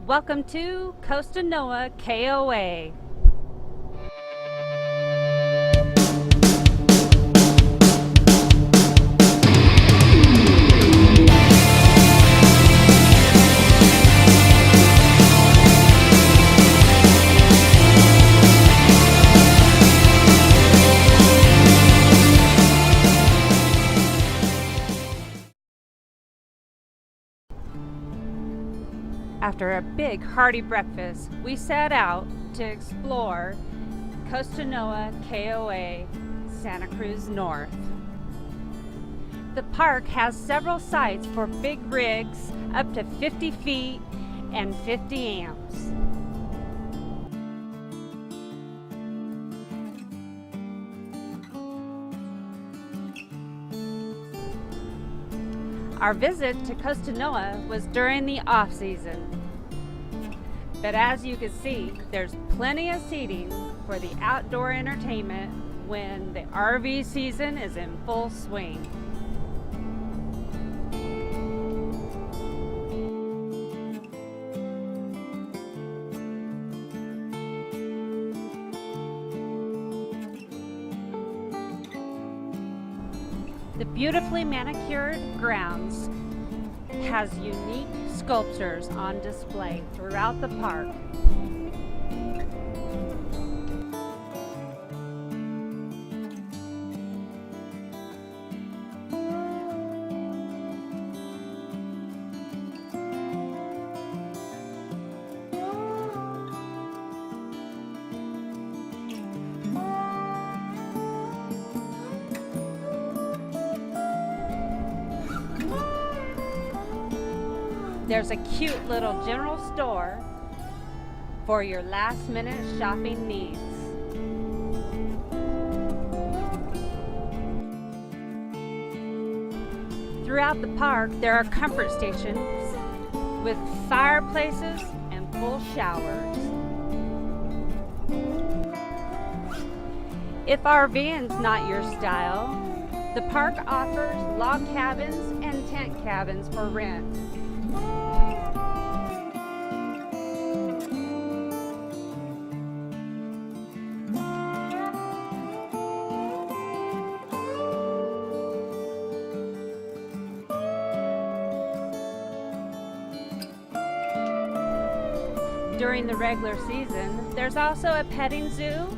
Welcome to Costanoa Koa. After a big hearty breakfast, we set out to explore Costanoa Koa, Santa Cruz North. The park has several sites for big rigs up to 50 feet and 50 amps. Our visit to Costanoa was during the off-season. But as you can see, there's plenty of seating for the outdoor entertainment when the RV season is in full swing. The beautifully manicured grounds has unique sculptures on display throughout the park. There's a cute little general store for your last-minute shopping needs. Throughout the park, there are comfort stations with fireplaces and full showers. If RVing's not your style, the park offers log cabins and tent cabins for rent. During the regular season, there's also a petting zoo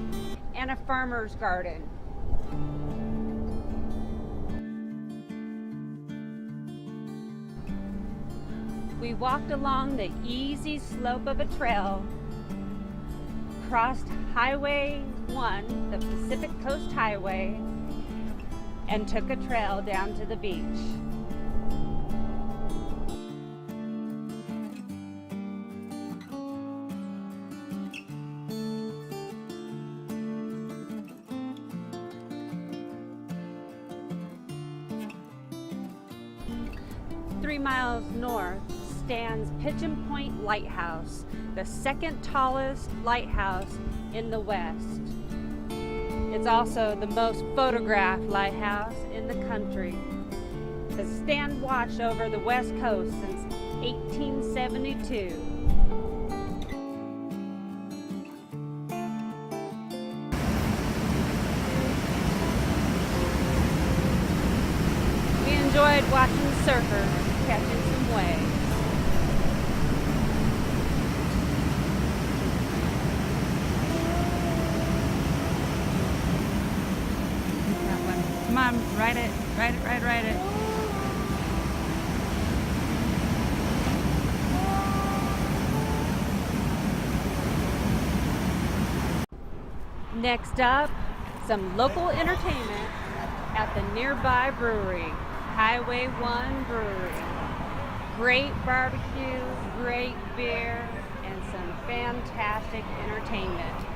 and a farmer's garden. We walked along the easy slope of a trail, crossed Highway 1, the Pacific Coast Highway, and took a trail down to the beach. Three miles north stands Pigeon Point Lighthouse, the second tallest lighthouse in the West. It's also the most photographed lighthouse in the country. It has stand watch over the West Coast since 1872. We enjoyed watching surfers catching some waves. That one. Come on, ride it, ride it, ride, ride it. Next up, some local entertainment at the nearby brewery, Highway 1 Brewery. Great barbecue, great beer, and some fantastic entertainment.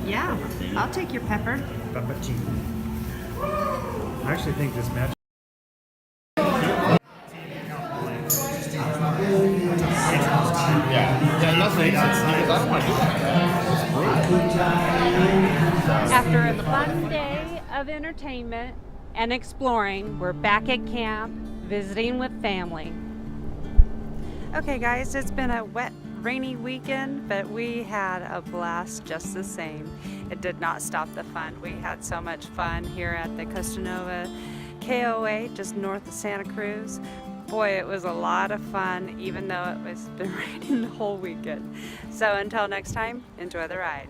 Yeah, I'll take your pepper. Peppercino. I actually think this matches After a fun day of entertainment and exploring, we're back at camp visiting with family. Okay guys, it's been a wet, rainy weekend, but we had a blast just the same. It did not stop the fun. We had so much fun here at the Costanoa Koa, just north of Santa Cruz. Boy, it was a lot of fun, even though it was been raining the whole weekend. So until next time, enjoy the ride.